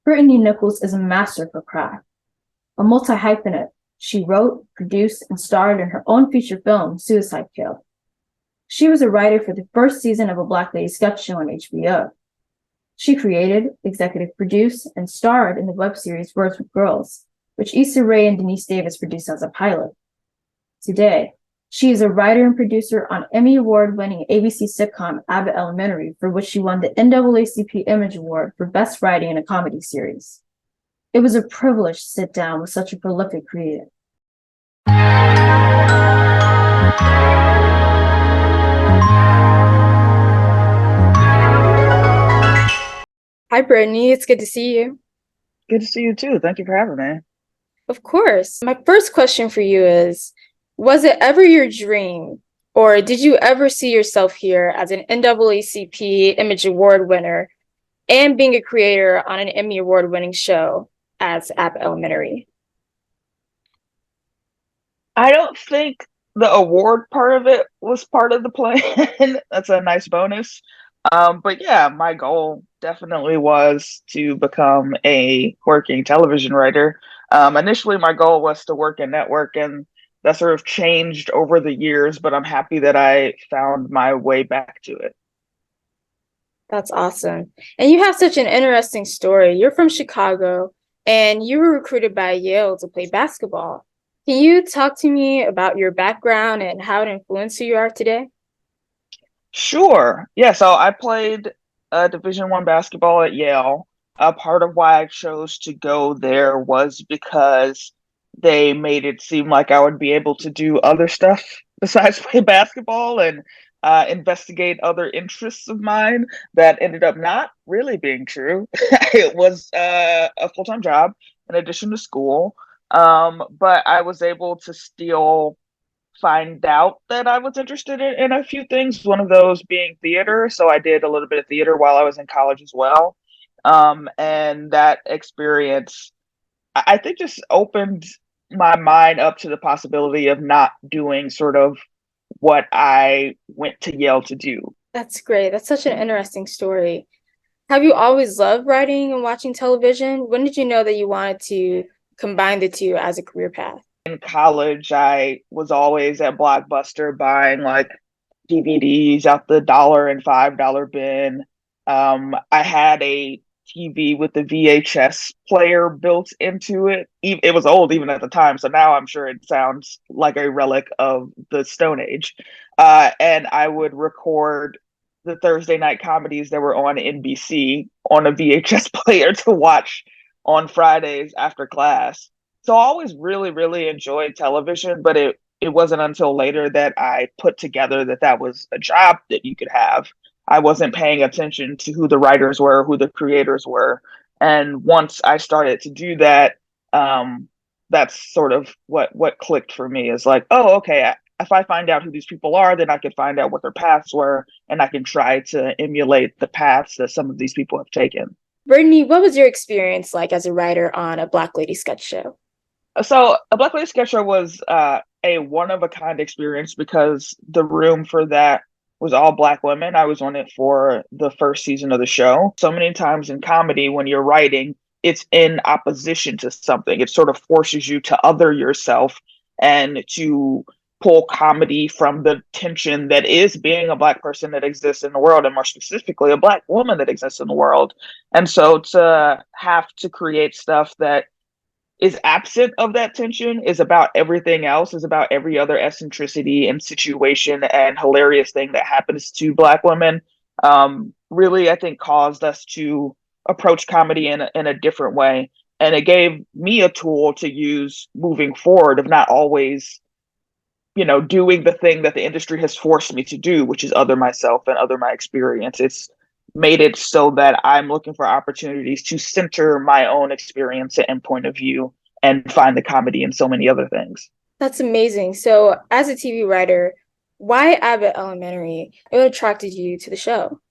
Brittani Nichols is a master for craft. A multi-hyphenate, she wrote, produced, and starred in her own feature film, Suicide Kale. She was a writer for the first season of a Black Lady sketch show on HBO. She created, executive produced, and starred in the web series Words with Girls, which Issa and Deniese Davis produced as a pilot. Today, she is a writer and producer on Emmy Award-winning ABC sitcom Abbott Elementary, for which she won the NAACP Image Award for Best Writing in a Comedy Series. It was a privilege to sit down with such a prolific creator. Hi, Brittani. It's good to see you. Good to see you too. Thank you for having me. Of course. My first question for you is, was it ever your dream, or did you ever see yourself here as an NAACP Image Award winner and being a creator on an Emmy Award-winning show as Abbott Elementary? I don't think the award part of it was part of the plan. That's a nice bonus. But yeah, my goal definitely was to become a working television writer. Initially, my goal was to work in network, and that sort of changed over the years, but I'm happy that I found my way back to it. That's awesome. And you have such an interesting story. You're from Chicago and you were recruited by Yale to play basketball. Can you talk to me about your background and how it influenced who you are today? Sure. Yeah, so I played Division I basketball at Yale. A part of why I chose to go there was because they made it seem like I would be able to do other stuff besides play basketball and investigate other interests of mine that ended up not really being true. It was a full-time job in addition to school. But I was able to still find out that I was interested in a few things, one of those being theater. So I did a little bit of theater while I was in college as well. And that experience, I think, just opened my mind up to the possibility of not doing sort of what I went to Yale to do. That's great. That's such an interesting story. Have you always loved writing and watching television? When did you know that you wanted to combine the two as a career path? In college, I was always at Blockbuster buying like DVDs out the $1 and $5 bin. I had a TV with the VHS player built into it. It was old even at the time, so now I'm sure it sounds like a relic of the Stone Age. And I would record the Thursday night comedies that were on NBC on a VHS player to watch on Fridays after class. So I always really, really enjoyed television, but it wasn't until later that I put together that that was a job that you could have. I wasn't paying attention to who the writers were, who the creators were. And once I started to do that, that's sort of what clicked for me is like, oh, okay, if I find out who these people are, then I can find out what their paths were, and I can try to emulate the paths that some of these people have taken. Brittani, what was your experience like as a writer on a Black Lady sketch show? So a Black Lady Sketch Show was a one of a kind experience because the room for that was all Black women. I was on it for the first season of the show. So many times in comedy, when you're writing, it's in opposition to something. It sort of forces you to other yourself and to pull comedy from the tension that is being a Black person that exists in the world, and more specifically, a Black woman that exists in the world. And so to have to create stuff that is absent of that tension, is about everything else, is about every other eccentricity and situation and hilarious thing that happens to Black women, really, I think, caused us to approach comedy in a different way. And it gave me a tool to use moving forward of not always, doing the thing that the industry has forced me to do, which is other myself and other my experience. It's made it so that I'm looking for opportunities to center my own experience and point of view and find the comedy in so many other things. That's amazing. So, as a TV writer, why Abbott Elementary? What attracted you to the show?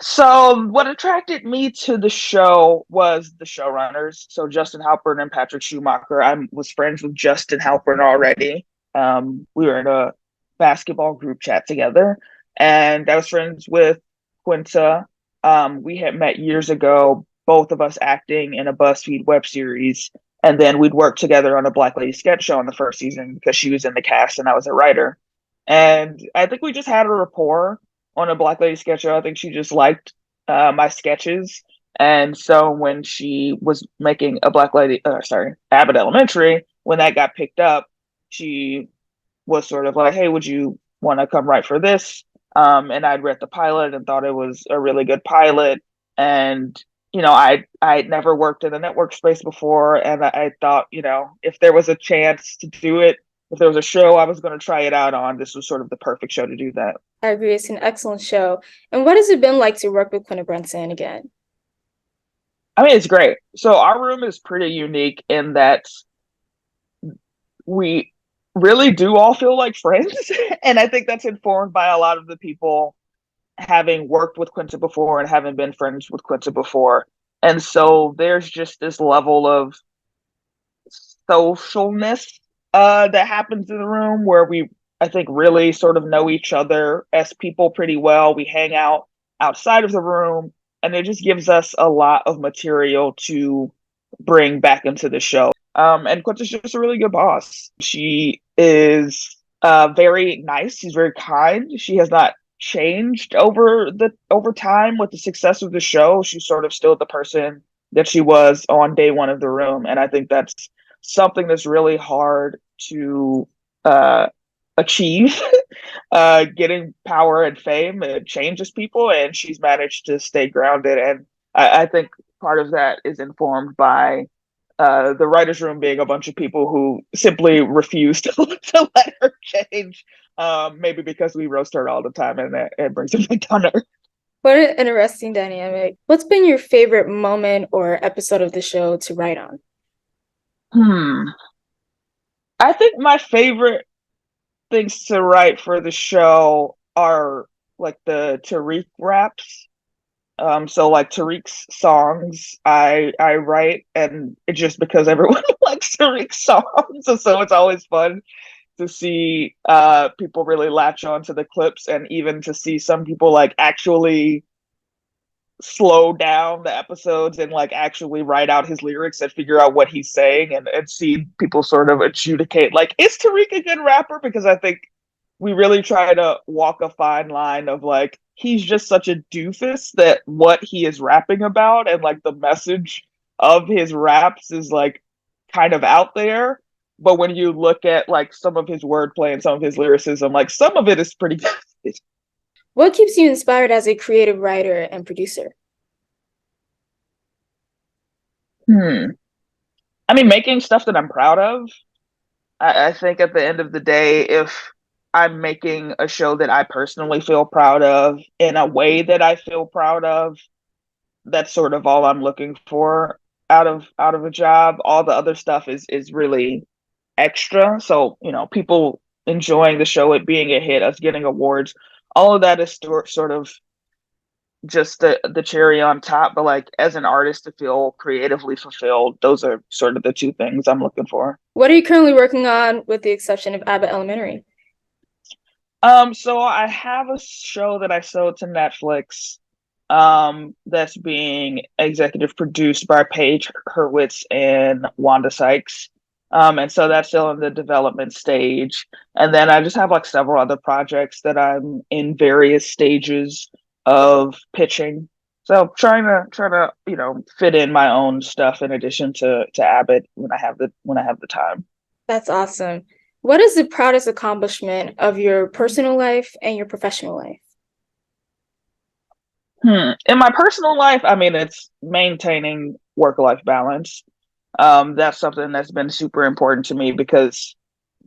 So what attracted me to the show was the showrunners. So Justin Halpern and Patrick Schumacher. I was friends with Justin Halpern already. We were in a basketball group chat together, and I was friends with Quinta. We had met years ago both of us acting in a BuzzFeed web series. And then we'd work together on a Black Lady sketch show in the first season because she was in the cast and I was a writer. And I think we just had a rapport on a Black Lady sketch show. I think she just liked my sketches. And so when she was making a Abbott Elementary, when that got picked up, she was sort of like, hey, would you want to come write for this? And I'd read the pilot and thought it was a really good pilot. And, I'd never worked in the network space before. And I thought, if there was a chance to do it, if there was a show I was going to try it out on, this was sort of the perfect show to do that. I agree. It's an excellent show. And what has it been like to work with Quinta Brunson again? I mean, it's great. So our room is pretty unique in that we really do all feel like friends. And I think that's informed by a lot of the people having worked with Quinta before and having been friends with Quinta before. And so there's just this level of socialness that happens in the room where we, I think, really sort of know each other as people pretty well. We hang out outside of the room, and it just gives us a lot of material to bring back into the show. And Quinta's just a really good boss. She is very nice. She's very kind. She has not changed over time with the success of the show. She's sort of still the person that she was on day one of the room. And I think that's something that's really hard to achieve. Getting power and fame, it changes people, and she's managed to stay grounded. And I think part of that is informed by the writer's room being a bunch of people who simply refuse to let her change. Maybe because we roast her all the time and it brings them down to her. What an interesting dynamic. What's been your favorite moment or episode of the show to write on? I think my favorite things to write for the show are like the Tariq raps. So like Tariq's songs I write, and it's just because everyone likes Tariq's songs. So it's always fun to see people really latch on to the clips, and even to see some people like actually slow down the episodes and like actually write out his lyrics and figure out what he's saying, and see people sort of adjudicate, like, is Tariq a good rapper? Because I think we really try to walk a fine line of like, he's just such a doofus that what he is rapping about and like the message of his raps is like kind of out there. But when you look at like some of his wordplay and some of his lyricism, like some of it is pretty good. What keeps you inspired as a creative writer and producer? I mean, making stuff that I'm proud of. I think at the end of the day, if I'm making a show that I personally feel proud of in a way that I feel proud of, that's sort of all I'm looking for out of a job. All the other stuff is really extra. So, people enjoying the show, it being a hit, us getting awards, all of that is sort of just the cherry on top. But like, as an artist, to feel creatively fulfilled, those are sort of the two things I'm looking for. What are you currently working on, with the exception of Abbott Elementary? So I have a show that I sold to Netflix, that's being executive produced by Paige Hurwitz and Wanda Sykes. And so that's still in the development stage. And then I just have like several other projects that I'm in various stages of pitching. So trying to, fit in my own stuff in addition to Abbott when I have the time. That's awesome. What is the proudest accomplishment of your personal life and your professional life? In my personal life, I mean, it's maintaining work-life balance. That's something that's been super important to me because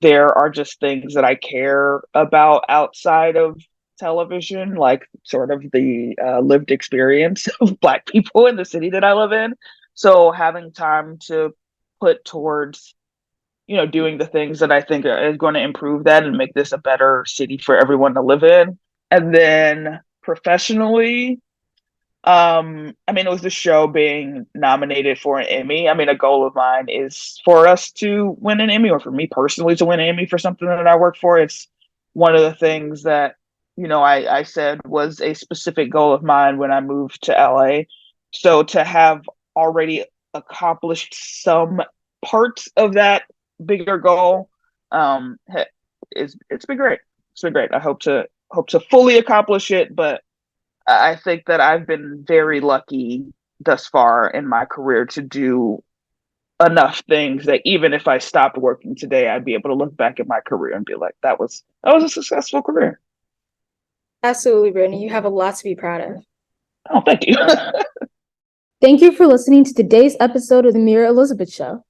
there are just things that I care about outside of television, like sort of the lived experience of Black people in the city that I live in. So having time to put towards, doing the things that I think is going to improve that and make this a better city for everyone to live in. And then professionally, I mean, it was the show being nominated for an Emmy. I mean, a goal of mine is for us to win an Emmy, or for me personally to win an Emmy for something that I work for. It's one of the things that, I said was a specific goal of mine when I moved to LA. So to have already accomplished some parts of that bigger goal, it's been great. It's been great. I hope to fully accomplish it, but I think that I've been very lucky thus far in my career to do enough things that even if I stopped working today, I'd be able to look back at my career and be like, that was a successful career. Absolutely, Brittani. You have a lot to be proud of. Oh, thank you. Thank you for listening to today's episode of the Mira Elizabeth Show.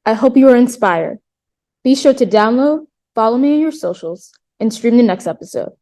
I hope you are inspired. Be sure to download, follow me on your socials, and stream the next episode.